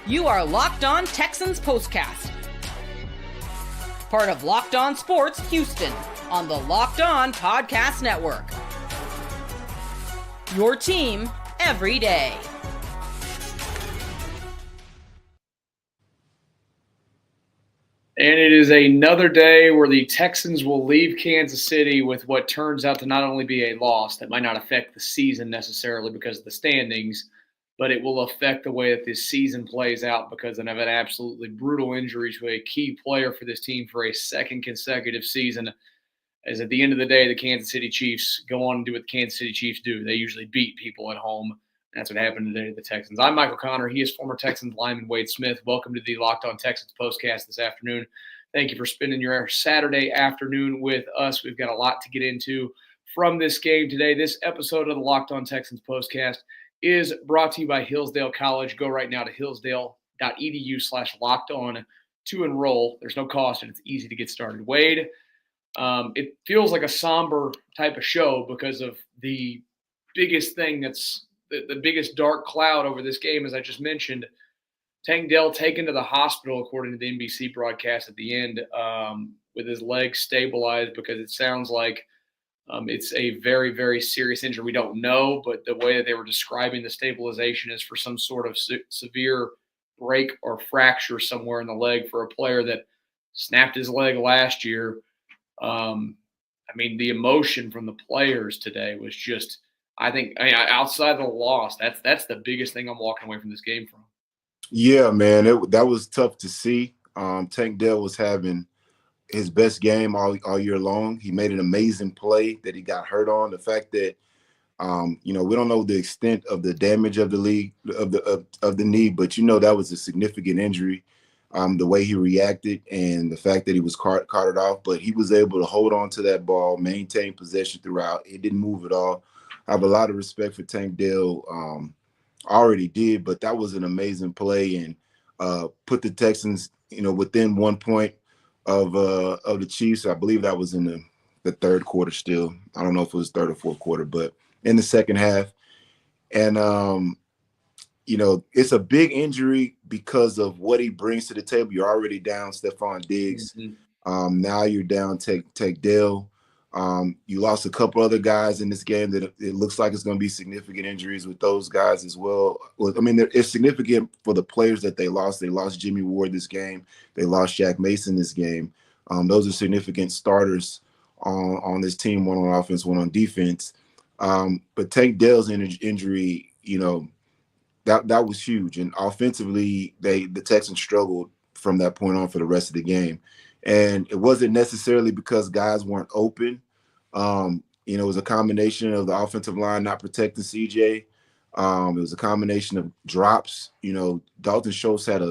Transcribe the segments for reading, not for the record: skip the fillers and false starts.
You are Locked On Texans Postcast, part of Locked On Sports Houston on the Locked On Podcast Network. Your team every day. And it is another day where the Texans will leave Kansas City with what turns out to not only be a loss that might not affect the season necessarily because of the standings, but it will affect the way that this season plays out because of an absolutely brutal injury to a key player for this team for a second consecutive season. As at the end of the day, the Kansas City Chiefs go on and do what the Kansas City Chiefs do. They usually beat people at home. That's what happened today to the Texans. I'm Michael Connor. He is former Texans lineman Wade Smith. Welcome to the Locked On Texans Postcast this afternoon. Thank you for spending your Saturday afternoon with us. We've got a lot to get into from this game today. This episode of the Locked On Texans Postcast is brought to you by Hillsdale College. Go right now to hillsdale.edu/lockedon to enroll. There's no cost, and it's easy to get started. Wade, it feels like a somber type of show because of the biggest thing that's the biggest dark cloud over this game, as I just mentioned. Tank Dell taken to the hospital, according to the NBC broadcast at the end, with his leg stabilized because it sounds like it's a very, very serious injury. We don't know, but the way that they were describing the stabilization is for some sort of severe break or fracture somewhere in the leg for a player that snapped his leg last year. The emotion from the players today was just – outside of the loss, that's the biggest thing I'm walking away from this game from. Yeah, man, that was tough to see. Tank Dell was having his best game all year long. He made an amazing play that he got hurt on. The fact that we don't know the extent of the damage of the league of the knee, but that was a significant injury. The way he reacted and the fact that he was carted off, but he was able to hold on to that ball, maintain possession throughout. It didn't move at all. I have a lot of respect for Tank Dell. Already did, but that was an amazing play and put the Texans, within 1 point of the Chiefs. I believe that was in the third quarter still. I don't know if it was third or fourth quarter, but in the second half. And, it's a big injury because of what he brings to the table. You're already down Stephon Diggs. Mm-hmm. Now you're down Tank Dell. You lost a couple other guys in this game that it looks like it's going to be significant injuries with those guys as well. It's significant for the players that they lost. They lost Jimmy Ward this game. They lost Shaq Mason this game. Those are significant starters on this team, one on offense, one on defense. But Tank Dell's injury, that was huge. And offensively, the Texans struggled from that point on for the rest of the game. And it wasn't necessarily because guys weren't open. It was a combination of the offensive line not protecting CJ. It was a combination of drops. Dalton Schultz had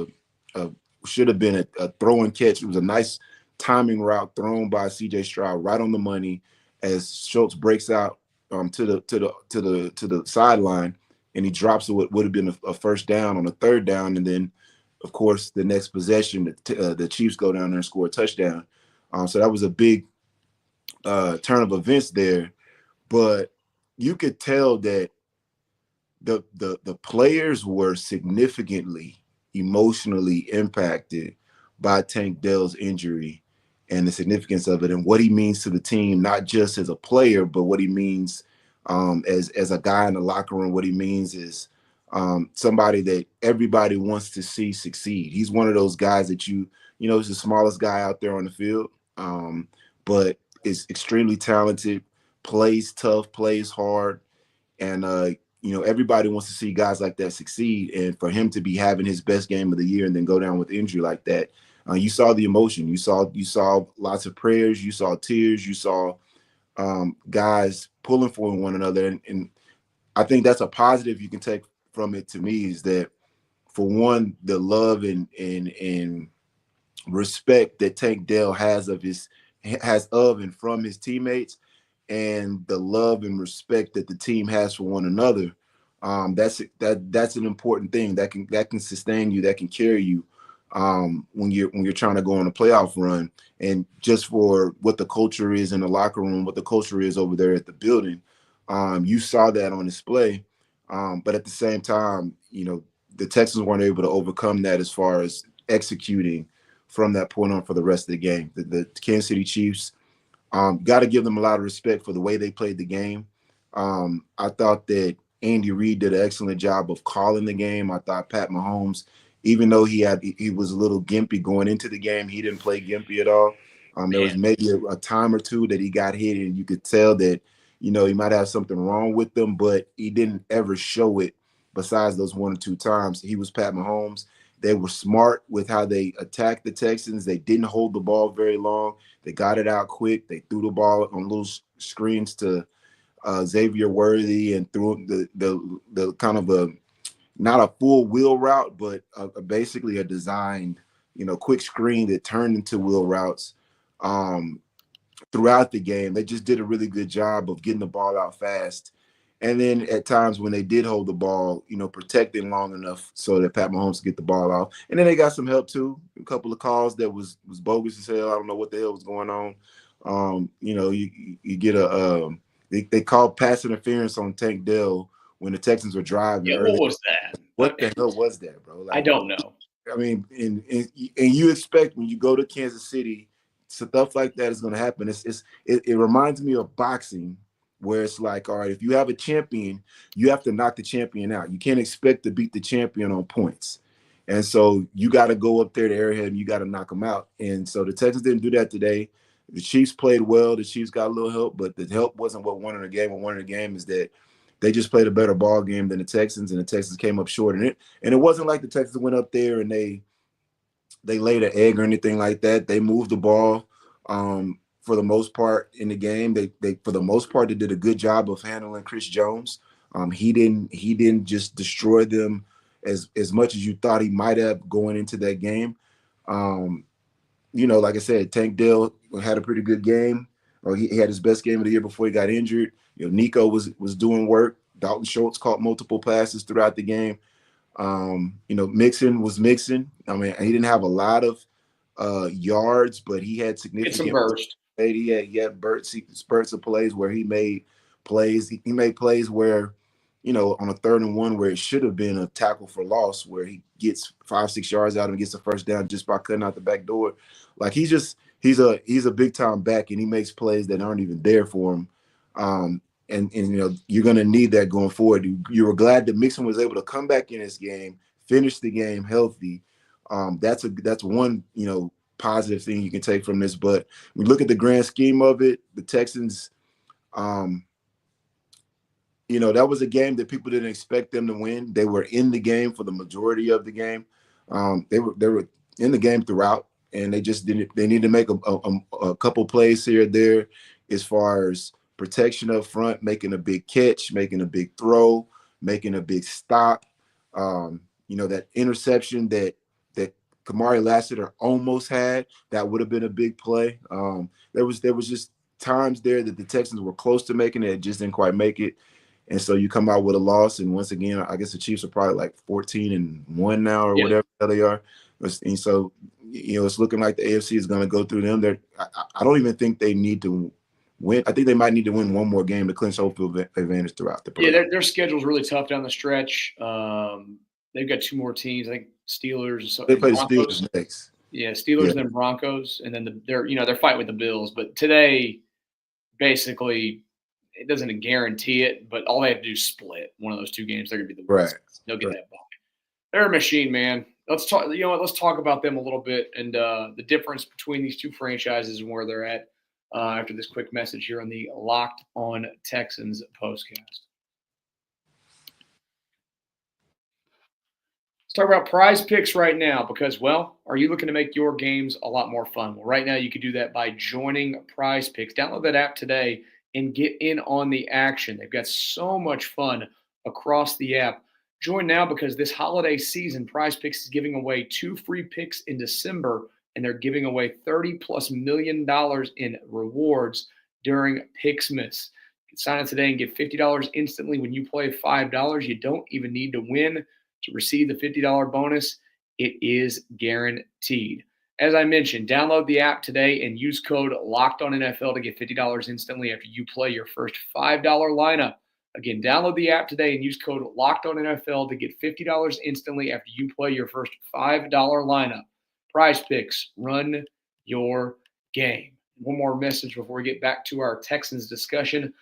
should have been a throw and catch. It was a nice timing route thrown by CJ Stroud right on the money as Schultz breaks out to the sideline, and he drops what would have been a first down on a third down, and then, of course, the next possession, the Chiefs go down there and score a touchdown. So that was a big turn of events there. But you could tell that the players were significantly emotionally impacted by Tank Dell's injury and the significance of it and what he means to the team, not just as a player, but what he means as a guy in the locker room. What he means is somebody that everybody wants to see succeed. He's one of those guys that he's the smallest guy out there on the field, but is extremely talented, plays tough, plays hard, and everybody wants to see guys like that succeed. And for him to be having his best game of the year and then go down with injury like that, you saw the emotion. You saw lots of prayers. You saw tears. You saw guys pulling for one another, and I think that's a positive you can take from it to me is that, for one, the love and respect that Tank Dell has of and from his teammates, and the love and respect that the team has for one another. That's an important thing that can sustain you, that can carry you when you're trying to go on a playoff run. And just for what the culture is in the locker room, what the culture is over there at the building, you saw that on display. But at the same time, the Texans weren't able to overcome that as far as executing from that point on for the rest of the game. The Kansas City Chiefs, got to give them a lot of respect for the way they played the game. I thought that Andy Reid did an excellent job of calling the game. I thought Pat Mahomes, even though he was a little gimpy going into the game, he didn't play gimpy at all. There was maybe a time or two that he got hit, and you could tell that, he might have something wrong with them, but he didn't ever show it besides those one or two times. He was Pat Mahomes. They were smart with how they attacked the Texans. They didn't hold the ball very long. They got it out quick. They threw the ball on little screens to Xavier Worthy and threw the kind of not a full wheel route, but basically a designed, quick screen that turned into wheel routes throughout the game. They just did a really good job of getting the ball out fast. And then at times when they did hold the ball, protecting long enough so that Pat Mahomes could get the ball off. And then they got some help too. A couple of calls that was bogus as hell. I don't know what the hell was going on. You get they called pass interference on Tank Dell when the Texans were driving. Yeah, what was that? What the hell was that, bro? I don't know. I mean, and you expect when you go to Kansas City, stuff like that is going to happen. It reminds me of boxing, where it's like, all right, if you have a champion, you have to knock the champion out. You can't expect to beat the champion on points. And so you got to go up there to Arrowhead and you got to knock them out. And so the Texans didn't do that today. The Chiefs played well. The Chiefs got a little help, but the help wasn't what won in the game. What won in the game is that they just played a better ball game than the Texans, and the Texans came up short in it. And it wasn't like the Texans went up there and they laid an egg or anything like that. They moved the ball. For the most part in the game, they for the most part they did a good job of handling Chris Jones. He didn't just destroy them as much as you thought he might have going into that game. Like I said, Tank Dell had a pretty good game. Or he had his best game of the year before he got injured. Nico was doing work. Dalton Schultz caught multiple passes throughout the game. Mixon was mixing. I mean, he didn't have a lot of yards, but he had significant. It's a burst. He had spurts of plays where he made plays. He made plays where, on a 3rd and 1 where it should have been a tackle for loss, where he gets 5-6 yards out and gets a first down just by cutting out the back door. Like he's a big time back, and he makes plays that aren't even there for him. And you're going to need that going forward. You were glad that Mixon was able to come back in this game, finish the game healthy. That's one positive thing you can take from this. But when you look at the grand scheme of it, the Texans, that was a game that people didn't expect them to win. They were in the game for the majority of the game. They were in the game throughout, and they just didn't. They need to make a couple plays here or there as far as protection up front, making a big catch, making a big throw, making a big stop. That interception that Kamari Lassiter almost had, that would have been a big play. There was just times there that the Texans were close to making it, just didn't quite make it. And so you come out with a loss, and once again, I guess the Chiefs are probably like 14-1 now or whatever they are. And so, it's looking like the AFC is going to go through them. I don't even think they need to win. I think they might need to win one more game to clinch home field advantage throughout the program. Yeah, their schedule's really tough down the stretch. They've got 2 more teams. I think Steelers. They play the Steelers next. Yeah, Steelers and then Broncos, and then they're fighting with the Bills. But today, basically, it doesn't guarantee it, but all they have to do is split one of those 2 games. They're going to be the winners. Right. They'll get that bye. They're a machine, man. Let's talk. Let's talk about them a little bit and the difference between these 2 franchises and where they're at after this quick message here on the Locked On Texans Postcast. Let's talk about PrizePicks right now because, are you looking to make your games a lot more fun? Well, right now you can do that by joining PrizePicks. Download that app today and get in on the action. They've got so much fun across the app. Join now because this holiday season, PrizePicks is giving away 2 free picks in December, and they're giving away $30+ million in rewards during Picksmas. You can sign up today and get $50 instantly when you play $5. You don't even need to win to receive the $50 bonus. It is guaranteed. As I mentioned, download the app today and use code LOCKEDONNFL to get $50 instantly after you play your first $5 lineup. Again, download the app today and use code LOCKEDONNFL to get $50 instantly after you play your first $5 lineup. PrizePicks, run your game. One more message before we get back to our Texans discussion.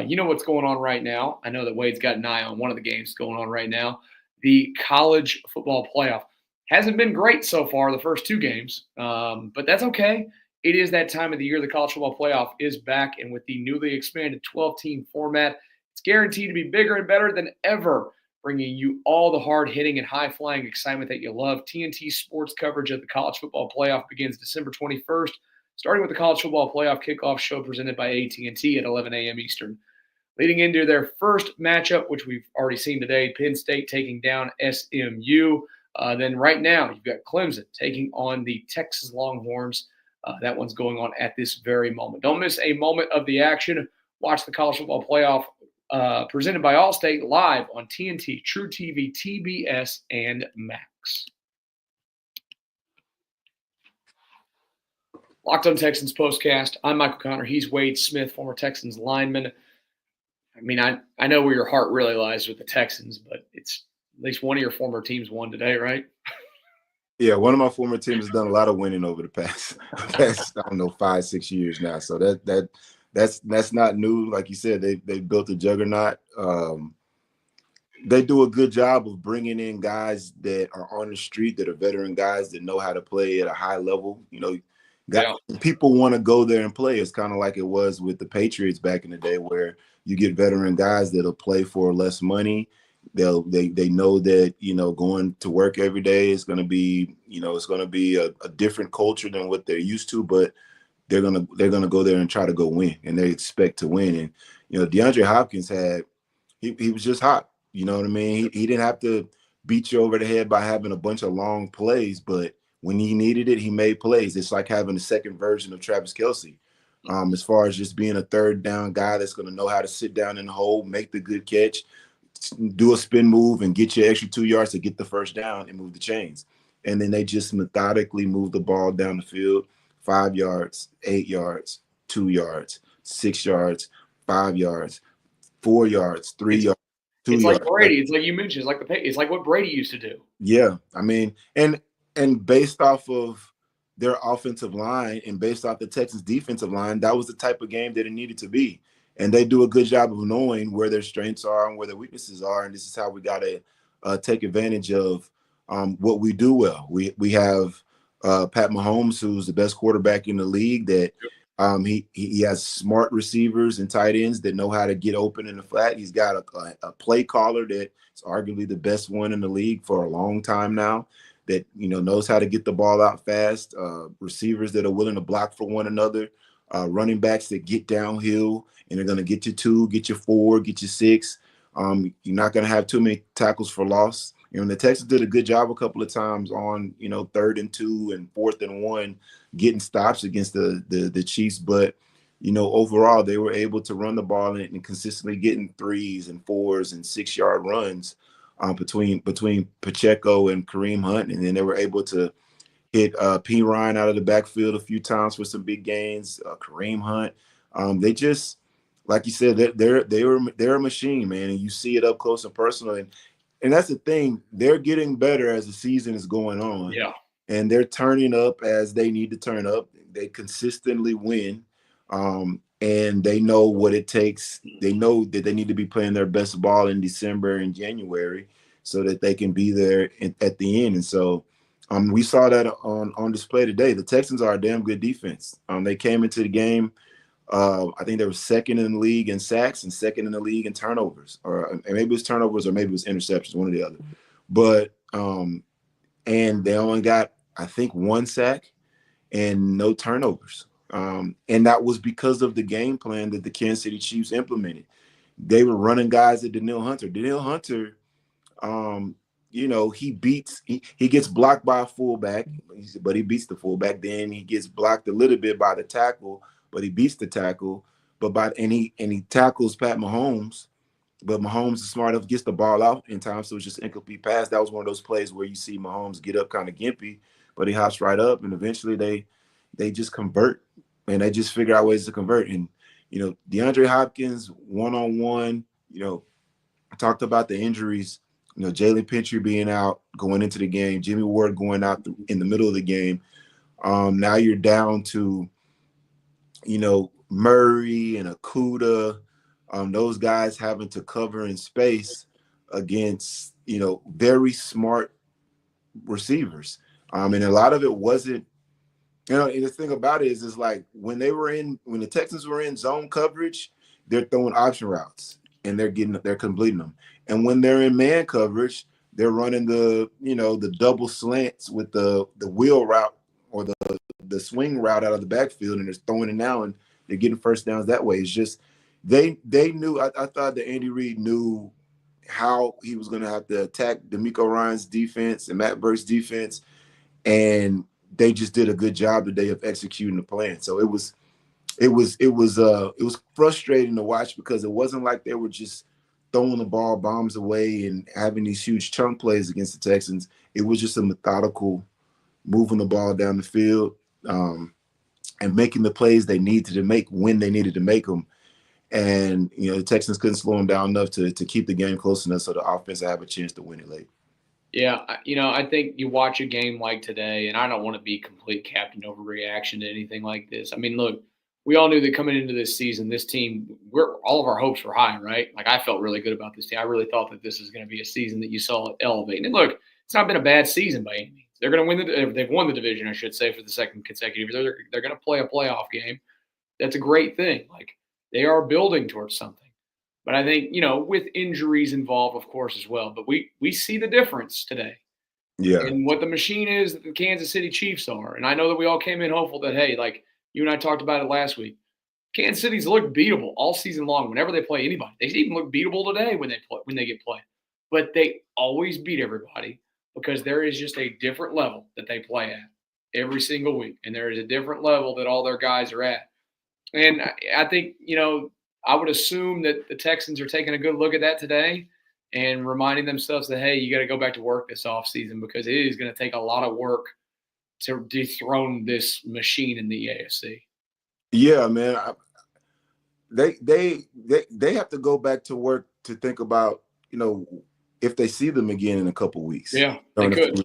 You know what's going on right now. I know that Wade's got an eye on one of the games going on right now. The college football playoff hasn't been great so far, the first two games, but that's okay. It is that time of the year. The college football playoff is back, and with the newly expanded 12-team format, it's guaranteed to be bigger and better than ever, bringing you all the hard-hitting and high-flying excitement that you love. TNT Sports coverage of the college football playoff begins December 21st, starting with the college football playoff kickoff show presented by AT&T at 11 a.m. Eastern. Leading into their first matchup, which we've already seen today, Penn State taking down SMU. Then right now, you've got Clemson taking on the Texas Longhorns. That one's going on at this very moment. Don't miss a moment of the action. Watch the college football playoff presented by Allstate live on TNT, True TV, TBS, and Max. Locked On Texans Postcast. I'm Michael Connor. He's Wade Smith, former Texans lineman. I mean, I know where your heart really lies with the Texans, but it's at least one of your former teams won today, right? Yeah, one of my former teams has done a lot of winning over the past I don't know, 5-6 years now. So that's not new. Like you said, they built a juggernaut. They do a good job of bringing in guys that are on the street, that are veteran guys that know how to play at a high level. You know, people want to go there and play. It's kind of like it was with the Patriots back in the day, where you get veteran guys that'll play for less money. They know that, you know, going to work every day is going to be, you know, it's going to be a different culture than what they're used to, but they're gonna go there and try to go win, and they expect to win. And you know, DeAndre Hopkins he was just hot. You know what I mean? He didn't have to beat you over the head by having a bunch of long plays, but when he needed it, he made plays. It's like having a second version of Travis Kelce. As far as just being a third down guy that's going to know how to sit down in the hole, make the good catch, do a spin move, and get you extra 2 yards to get the first down and move the chains. And then they just methodically move the ball down the field, 5 yards, 8 yards, 2 yards, 6 yards, 5 yards, 4 yards, 3 yards, 2 yards. It's like Brady. It's like you mentioned. It's like what Brady used to do. Yeah, I mean, and based off of their offensive line and based off the Texans defensive line, that was the type of game that it needed to be. And they do a good job of knowing where their strengths are and where their weaknesses are. And this is how we got to take advantage of what we do well. We have Pat Mahomes, who's the best quarterback in the league, that he has smart receivers and tight ends that know how to get open in the flat. He's got a play caller that's arguably the best one in the league for a long time now, that, you know, knows how to get the ball out fast, receivers that are willing to block for one another, running backs that get downhill and they're going to get you 2, get you 4, get you 6. You're not going to have too many tackles for loss. You know, the Texans did a good job a couple of times on, you know, 3rd and 2 and 4th and 1, getting stops against the Chiefs. But, you know, overall, they were able to run the ball and consistently getting 3s and 4s and 6-yard runs between Pacheco and Kareem Hunt. And then they were able to hit P. Ryan out of the backfield a few times for some big gains. Kareem Hunt. They just, like you said, they're a machine, man. And you see it up close and personal. And that's the thing. They're getting better as the season is going on. Yeah. And they're turning up as they need to turn up. They consistently win. And they know what it takes. They know that they need to be playing their best ball in December and January so that they can be there at the end. And so we saw that on display today. The Texans are a damn good defense. They came into the game. I think they were 2nd in the league in sacks and 2nd in the league in turnovers, or maybe it was turnovers or maybe it was interceptions, one or the other. But and they only got, I think, 1 sack and no turnovers. And that was because of the game plan that the Kansas City Chiefs implemented. They were running guys at Danielle Hunter. Danielle Hunter, you know, he gets blocked by a fullback, but he beats the fullback. Then he gets blocked a little bit by the tackle, but he beats the tackle. And he tackles Pat Mahomes, but Mahomes is smart enough, gets the ball out in time, so it's just an incomplete pass. That was one of those plays where you see Mahomes get up kind of gimpy, but he hops right up, and eventually they just convert, and they just figure out ways to convert. And you know, DeAndre Hopkins, one-on-one, I talked about the injuries. Jalen Pitre being out going into the game, Jimmy Ward going out in the middle of the game. Now you're down to, Murray and Okudah, those guys having to cover in space against, very smart receivers. And a lot of it wasn't, and the thing about it is like when the Texans were in zone coverage, they're throwing option routes and they're completing them. And when they're in man coverage, they're running the double slants with the wheel route or the swing route out of the backfield, and they're throwing it now and they're getting first downs that way. It's just they knew. I thought that Andy Reid knew how he was going to have to attack DeMeco Ryans' defense and Matt Burke's defense, and they just did a good job today of executing the plan. So it was frustrating to watch because it wasn't like they were just throwing the ball bombs away and having these huge chunk plays against the Texans. It was just a methodical moving the ball down the field and making the plays they needed to make when they needed to make them. And, the Texans couldn't slow them down enough to keep the game close enough so the offense would have a chance to win it late. Yeah, I think you watch a game like today, and I don't want to be complete captain overreaction to anything like this. I mean, look, we all knew that coming into this season, this team, all of our hopes were high, right? Like, I felt really good about this team. I really thought that this is going to be a season that you saw it elevate. And look, it's not been a bad season by any means. They're going to win they've won the division, I should say, for the second consecutive year. They're going to play a playoff game. That's a great thing. Like, they are building towards something. But I think, with injuries involved, of course, as well. But we see the difference today. Yeah. And what the machine is that the Kansas City Chiefs are. And I know that we all came in hopeful that, hey, like you and I talked about it last week, Kansas City's looked beatable all season long whenever they play anybody. They even look beatable today when they get played. But they always beat everybody because there is just a different level that they play at every single week. And there is a different level that all their guys are at. And I think, I would assume that the Texans are taking a good look at that today and reminding themselves that, hey, you got to go back to work this offseason because it is going to take a lot of work to dethrone this machine in the AFC. Yeah, man. They have to go back to work to think about, if they see them again in a couple of weeks. Yeah, they could.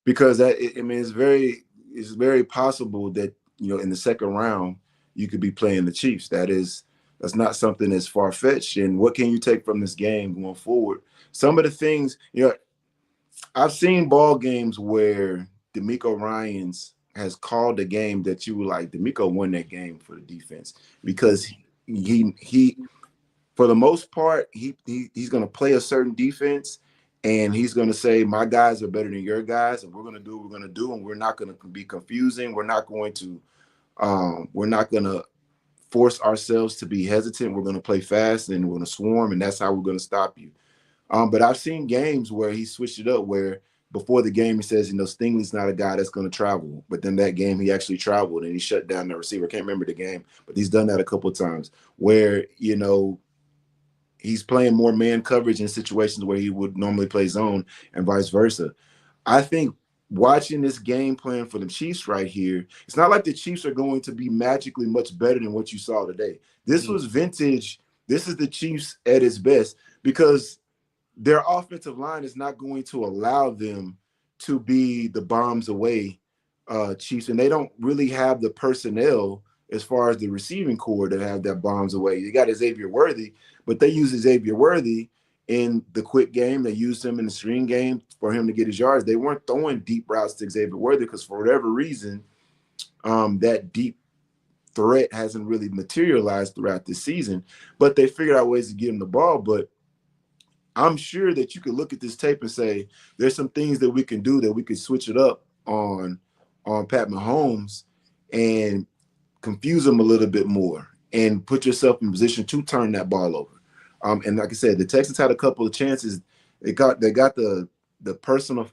Because it's very possible that, in the second round, you could be playing the Chiefs. That's not something that's far-fetched. And what can you take from this game going forward? Some of the things, I've seen ball games where DeMeco Ryans has called a game that you were like, DeMeco won that game for the defense because he for the most part, he's going to play a certain defense and he's going to say, my guys are better than your guys, and we're going to do what we're going to do, and we're not going to be confusing. We're not going to force ourselves to be hesitant. We're going to play fast and we're going to swarm, and that's how we're going to stop you. But I've seen games where he switched it up where before the game he says, Stingley's not a guy that's going to travel. But then that game he actually traveled and he shut down the receiver. I can't remember the game, but he's done that a couple of times where, he's playing more man coverage in situations where he would normally play zone and vice versa. I think watching this game plan for the Chiefs right here, it's not like the Chiefs are going to be magically much better than what you saw today. This was vintage. This is the Chiefs at its best because their offensive line is not going to allow them to be the bombs away Chiefs, and they don't really have the personnel as far as the receiving core to have that bombs away. You got Xavier Worthy, but they use Xavier Worthy in the quick game. They used him in the screen game for him to get his yards. They weren't throwing deep routes to Xavier Worthy because for whatever reason, that deep threat hasn't really materialized throughout this season. But they figured out ways to get him the ball. But I'm sure that you could look at this tape and say, there's some things that we can do that we could switch it up on Pat Mahomes and confuse him a little bit more and put yourself in position to turn that ball over. And like I said, the Texans had a couple of chances. They got the personal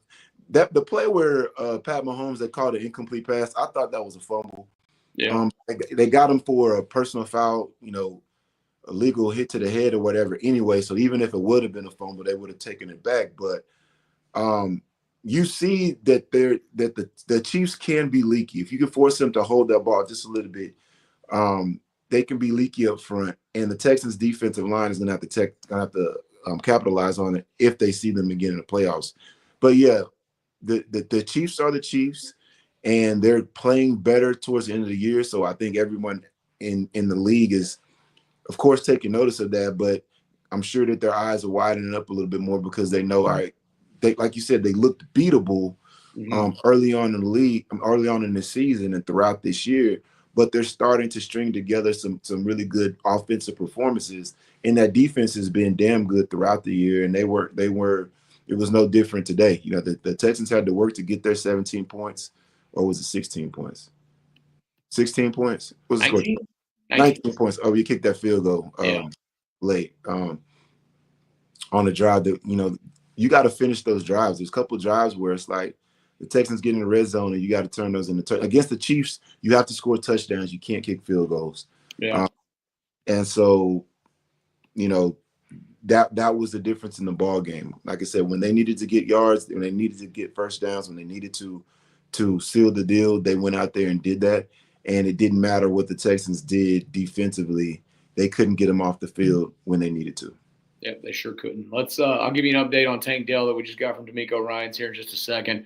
that the play where Pat Mahomes, they called an incomplete pass. I thought that was a fumble. Yeah. They got him for a personal foul, a legal hit to the head or whatever anyway. So even if it would have been a fumble, they would have taken it back. But you see that the Chiefs can be leaky. If you can force them to hold that ball just a little bit, they can be leaky up front, and the Texans' defensive line is going to have to capitalize on it if they see them again in the playoffs. But yeah, the Chiefs are the Chiefs, and they're playing better towards the end of the year. So I think everyone in the league is, of course, taking notice of that. But I'm sure that their eyes are widening up a little bit more because they know, all right, they, like you said, they looked beatable early on in the league, early on in the season and throughout this year. But they're starting to string together some really good offensive performances, and that defense has been damn good throughout the year. And it was no different today. You know, the Texans had to work to get their 17 points, or was it 16 points? 16 points? What was the score? 19 points. Oh, you kicked that field goal late on a drive that, you know, you got to finish those drives. There's a couple of drives where it's like the Texans get in the red zone and you got to turn those into against the Chiefs. You have to score touchdowns. You can't kick field goals. Yeah. And so, you know, that was the difference in the ball game. Like I said, when they needed to get yards, when they needed to get first downs, when they needed to seal the deal, they went out there and did that. And it didn't matter what the Texans did defensively. They couldn't get them off the field when they needed to. Yeah, they sure couldn't. I'll give you an update on Tank Dell that we just got from D'Amico Ryans here in just a second.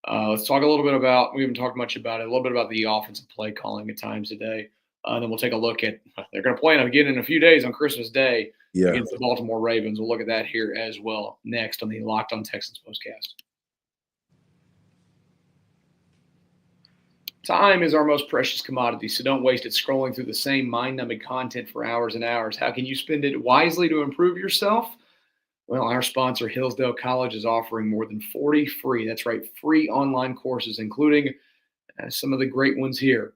Let's talk a little bit about, we haven't talked much about it, a little bit about the offensive play calling at times today. Then we'll take a look at, they're going to play again in a few days on Christmas Day against the Baltimore Ravens. We'll look at that here as well next on the Locked On Texans Postcast. Time is our most precious commodity, so don't waste it scrolling through the same mind-numbing content for hours and hours. How can you spend it wisely to improve yourself? Well, our sponsor, Hillsdale College, is offering more than 40 free, that's right, free online courses, including some of the great ones here.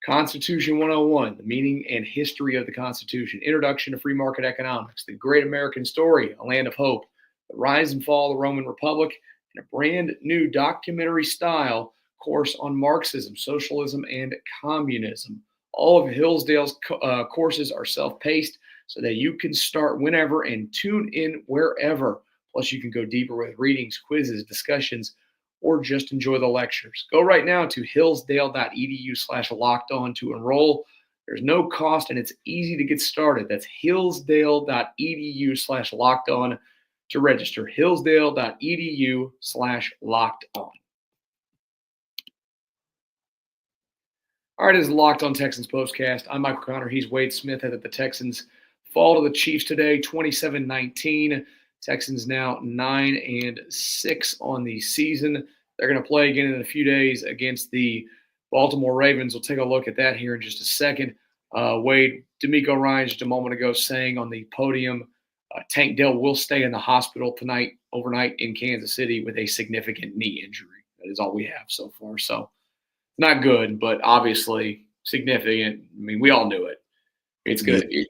Constitution 101, the meaning and history of the Constitution, Introduction to Free Market Economics, The Great American Story, A Land of Hope, The Rise and Fall of the Roman Republic, and a brand new documentary style course on Marxism, socialism, and communism. All of Hillsdale's courses are self-paced so that you can start whenever and tune in wherever. Plus, you can go deeper with readings, quizzes, discussions, or just enjoy the lectures. Go right now to hillsdale.edu/lockedon to enroll. There's no cost, and it's easy to get started. That's hillsdale.edu/lockedon to register. hillsdale.edu/lockedon. All right, it is Locked On Texans Postcast. I'm Michael Connor. He's Wade Smith. That the Texans fall to the Chiefs today, 27-19. Texans now 9-6 on the season. They're going to play again in a few days against the Baltimore Ravens. We'll take a look at that here in just a second. Wade, D'Amico Ryans just a moment ago saying on the podium, Tank Dell will stay in the hospital overnight in Kansas City with a significant knee injury. That is all we have so far. So not good, but obviously significant. I mean, we all knew it. It's going to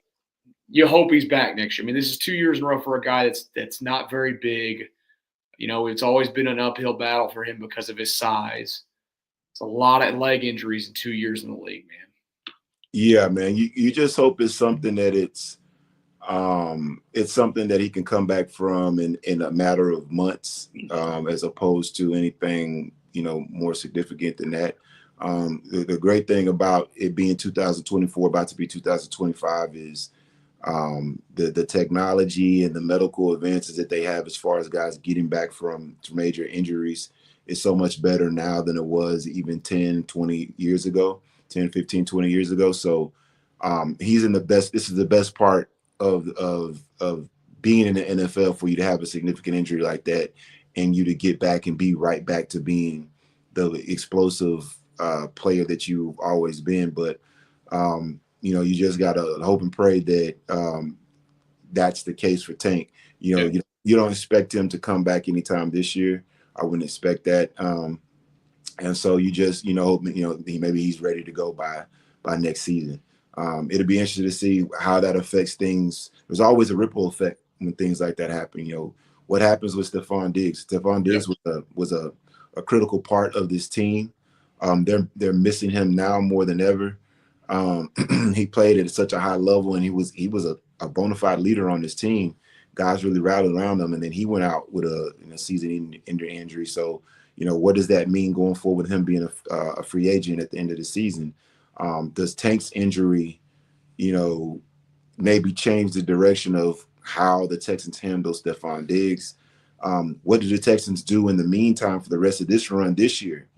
you hope he's back next year. I mean, this is 2 years in a row for a guy that's not very big. You know, it's always been an uphill battle for him because of his size. It's a lot of leg injuries in 2 years in the league, man. Yeah, man. You just hope it's something that it's something that he can come back from in a matter of months, as opposed to anything, you know, more significant than that. The great thing about it being 2024, about to be 2025, is the technology and the medical advances that they have as far as guys getting back from major injuries is so much better now than it was even 10, 20 years ago, 10, 15, 20 years ago. So he's in the best. This is the best part of being in the NFL, for you to have a significant injury like that and you to get back and be right back to being the explosive player that you've always been. But you know, you just got to hope and pray that that's the case for Tank. You know, you don't expect him to come back anytime this year. I wouldn't expect that. And so you just, you know, hope, you know, maybe he's ready to go by next season. It'll be interesting to see how that affects things. There's always a ripple effect when things like that happen. You know, what happens with Stephon Diggs? Stephon Diggs was a critical part of this team. They're missing him now more than ever. He played at such a high level, and he was a bona fide leader on this team. Guys really rallied around him, and then he went out with a season-ending injury. So, you know, what does that mean going forward with him being a free agent at the end of the season? Does Tank's injury, maybe change the direction of how the Texans handle Stephon Diggs. What do the Texans do in the meantime for the rest of this run this year?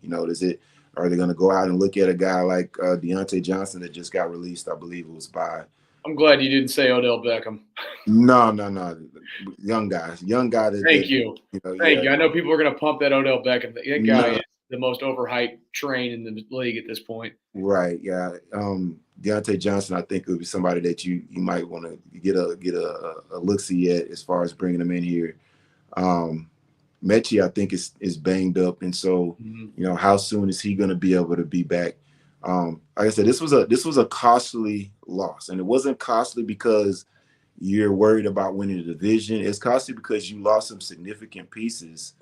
Are they going to go out and look at a guy like Deontay Johnson that just got released? I believe it was by. I'm glad you didn't say Odell Beckham. No. Young guy. Thank you. Thank you. I know people are going to pump that Odell Beckham. That guy is the most overhyped train in the league at this point. Right. Yeah. Deontay Johnson, I think, would be somebody that you might want to get a look-see at as far as bringing him in here. Mechie, I think, is banged up, and so how soon is he going to be able to be back? Like I said, this was a costly loss, and it wasn't costly because you're worried about winning the division. It's costly because you lost some significant pieces.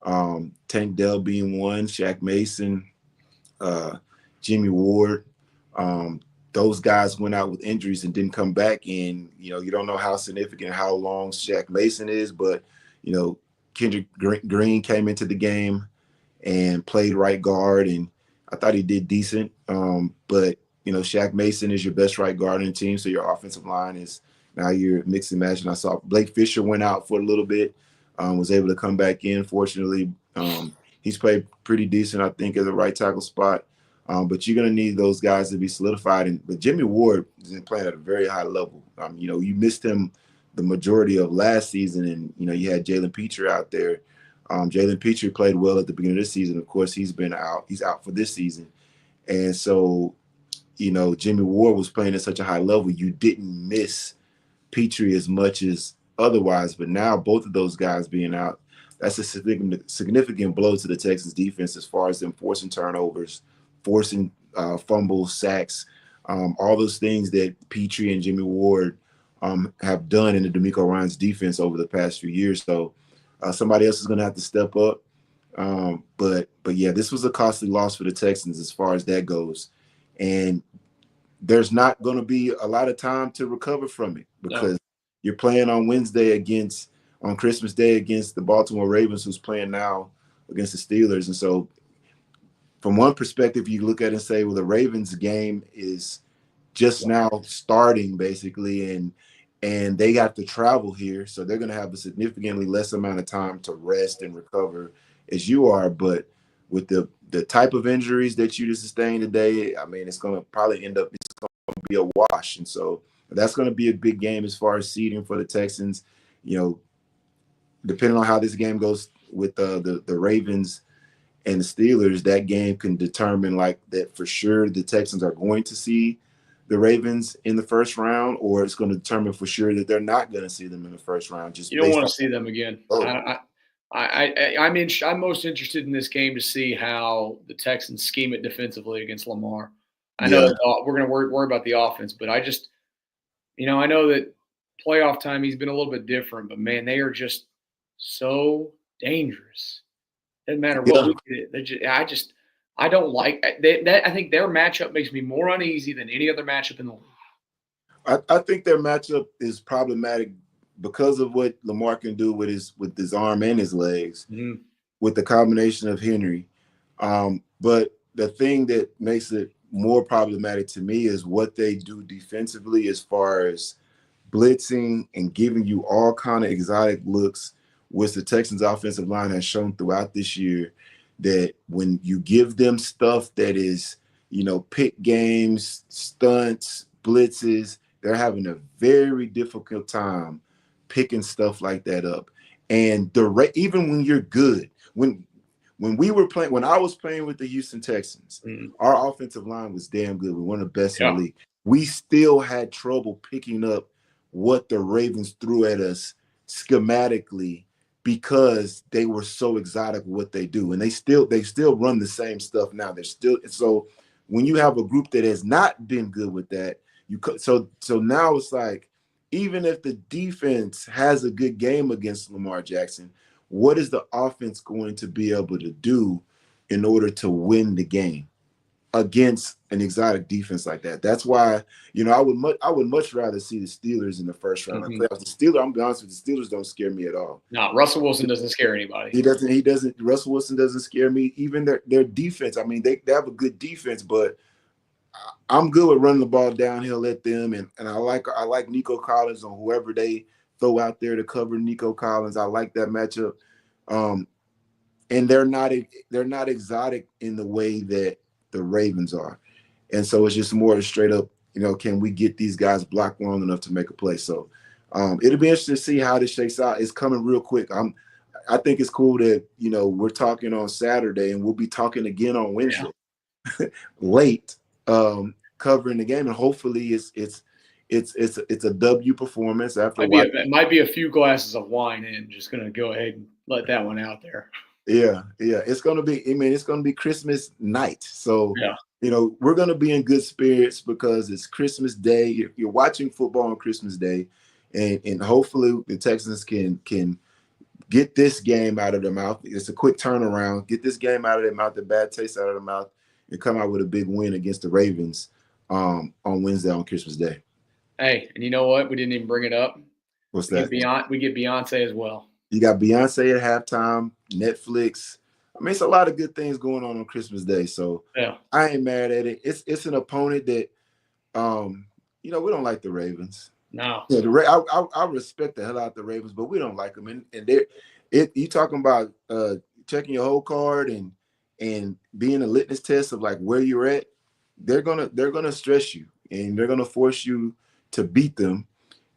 Tank Dell being one, Shaq Mason, Jimmy Ward. Those guys went out with injuries and didn't come back. And, you don't know how significant, how long Shaq Mason is, but, Kendrick Green came into the game and played right guard, and I thought he did decent. But, Shaq Mason is your best right guard in the team, so your offensive line is now you're mix and match. And I saw Blake Fisher went out for a little bit, was able to come back in, fortunately. He's played pretty decent, I think, at the right tackle spot. But you're going to need those guys to be solidified. But Jimmy Ward is playing at a very high level. You missed him the majority of last season, and, you had Jalen Petrie out there. Jalen Petrie played well at the beginning of this season. Of course, he's been out. He's out for this season. And so, Jimmy Ward was playing at such a high level. You didn't miss Petrie as much as otherwise. But now both of those guys being out, that's a significant blow to the Texans defense as far as them forcing turnovers, forcing fumbles, sacks, all those things that Petrie and Jimmy Ward have done in the D'Amico Ryans defense over the past few years. So somebody else is going to have to step up. But yeah, this was a costly loss for the Texans as far as that goes. And there's not going to be a lot of time to recover from it because you're playing on on Christmas Day against the Baltimore Ravens, who's playing now against the Steelers. And so from one perspective, you look at it and say, well, the Ravens game is just now starting basically, and they got to travel here. So they're going to have a significantly less amount of time to rest and recover as you are. But with the type of injuries that you just sustained today, I mean, it's going to probably it's going to be a wash. And so that's going to be a big game as far as seeding for the Texans. Depending on how this game goes with the Ravens and the Steelers, that game can determine like that for sure the Texans are going to see the Ravens in the first round, or it's going to determine for sure that they're not going to see them in the first round. Just you don't want to see them again. I'm most interested in this game to see how the Texans scheme it defensively against Lamar. I know that we're going to worry about the offense, but I just, I know that playoff time he's been a little bit different, but man, they are just so dangerous. Doesn't matter what we do. I don't like that. I think their matchup makes me more uneasy than any other matchup in the league. I think their matchup is problematic because of what Lamar can do with his arm and his legs, with the combination of Henry. But the thing that makes it more problematic to me is what they do defensively as far as blitzing and giving you all kind of exotic looks, which the Texans offensive line has shown throughout this year, that when you give them stuff that is, pick games, stunts, blitzes, they're having a very difficult time picking stuff like that up. And even when you're good, when I was playing with the Houston Texans, our offensive line was damn good. We were one of the best in the league. We still had trouble picking up what the Ravens threw at us schematically, because they were so exotic what they do. And they still run the same stuff now. So when you have a group that has not been good with that, so now it's like, even if the defense has a good game against Lamar Jackson, what is the offense going to be able to do in order to win the game against an exotic defense like that? That's why, I would much rather see the Steelers in the first round. I'm going to be honest with you, the Steelers don't scare me at all. No, Russell Wilson doesn't scare anybody. He doesn't. Russell Wilson doesn't scare me. Even their defense. I mean, they have a good defense, but I'm good with running the ball downhill at them, and I like Nico Collins on whoever they throw out there to cover Nico Collins. I like that matchup, and they're not exotic in the way that the Ravens are, and so it's just more straight up. Can we get these guys blocked long enough to make a play? So it'll be interesting to see how this shakes out. It's coming real quick. I think it's cool that we're talking on Saturday, and we'll be talking again on Wednesday. Yeah. Late. Covering the game, and hopefully it's a W performance after it might be a few glasses of wine in. Just gonna go ahead and let that one out there. Yeah, it's gonna be. It's gonna be Christmas night, so yeah. We're gonna be in good spirits because it's Christmas Day. You're watching football on Christmas Day, and hopefully the Texans can get this game out of their mouth. It's a quick turnaround. Get this game out of their mouth, the bad taste out of their mouth, and come out with a big win against the Ravens on Wednesday on Christmas Day. Hey, and you know what? We didn't even bring it up. What's that? We get Beyonce as well. You got Beyonce at halftime, Netflix. It's a lot of good things going on Christmas Day. So yeah. I ain't mad at it. It's an opponent that, we don't like the Ravens. No. Yeah, I respect the hell out of the Ravens, but we don't like them. And you talking about checking your whole card and being a litmus test of like where you're at. They're gonna stress you and they're gonna force you to beat them.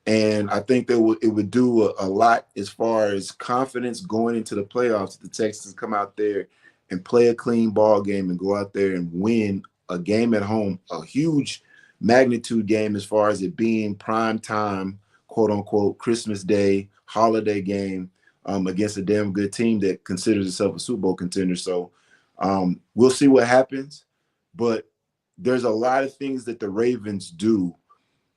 And I think that it would do a lot as far as confidence going into the playoffs. If the Texans come out there and play a clean ball game and go out there and win a game at home, a huge magnitude game as far as it being prime time, quote unquote, Christmas Day, holiday game against a damn good team that considers itself a Super Bowl contender. So we'll see what happens. But there's a lot of things that the Ravens do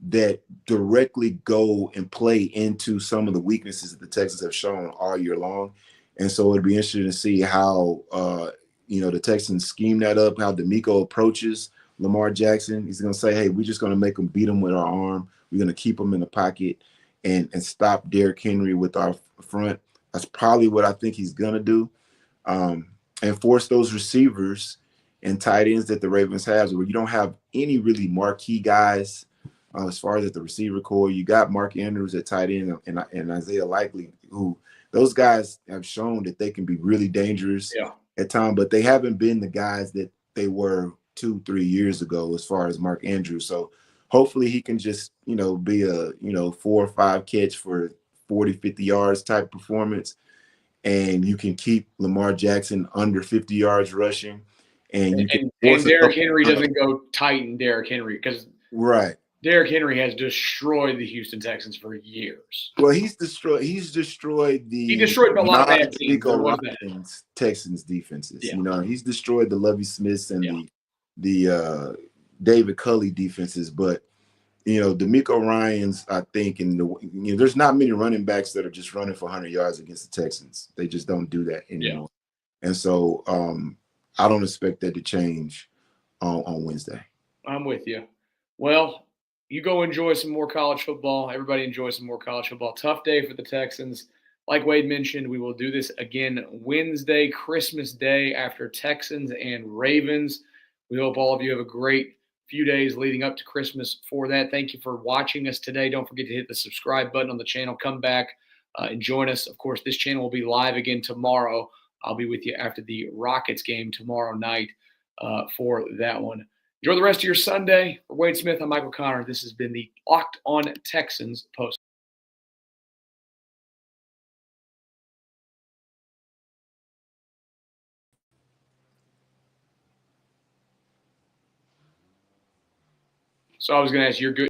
that directly go and play into some of the weaknesses that the Texans have shown all year long. And so it'd be interesting to see how, the Texans scheme that up, how DeMeco approaches Lamar Jackson. He's going to say, hey, we're just going to make him beat him with our arm. We're going to keep him in the pocket and stop Derrick Henry with our front. That's probably what I think he's going to do. And force those receivers and tight ends that the Ravens have, where you don't have any really marquee guys. As far as at the receiver core, you got Mark Andrews at tight end and Isaiah Likely, who those guys have shown that they can be really dangerous at times, but they haven't been the guys that they were 2-3 years ago as far as Mark Andrews. So hopefully he can just, be a, 4 or 5 catch for 40, 50 yards type performance. And you can keep Lamar Jackson under 50 yards rushing. And Derrick Henry doesn't go tighten Derrick Henry because right. Derrick Henry has destroyed the Houston Texans for years. Well, he's destroyed the a lot of bad teams. Texans defenses. Yeah. He's destroyed the Lovie Smiths and the David Culley defenses. But DeMeco Ryans, I think, there's not many running backs that are just running for 100 yards against the Texans. They just don't do that anymore. Yeah. And so I don't expect that to change on Wednesday. I'm with you. Well, you go enjoy some more college football. Everybody enjoy some more college football. Tough day for the Texans. Like Wade mentioned, we will do this again Wednesday, Christmas Day, after Texans and Ravens. We hope all of you have a great few days leading up to Christmas for that. Thank you for watching us today. Don't forget to hit the subscribe button on the channel. Come back and join us. Of course, this channel will be live again tomorrow. I'll be with you after the Rockets game tomorrow night for that one. Enjoy the rest of your Sunday. For Wade Smith, I'm Michael Connor. This has been the Locked On Texans Post. So I was going to ask, you're good.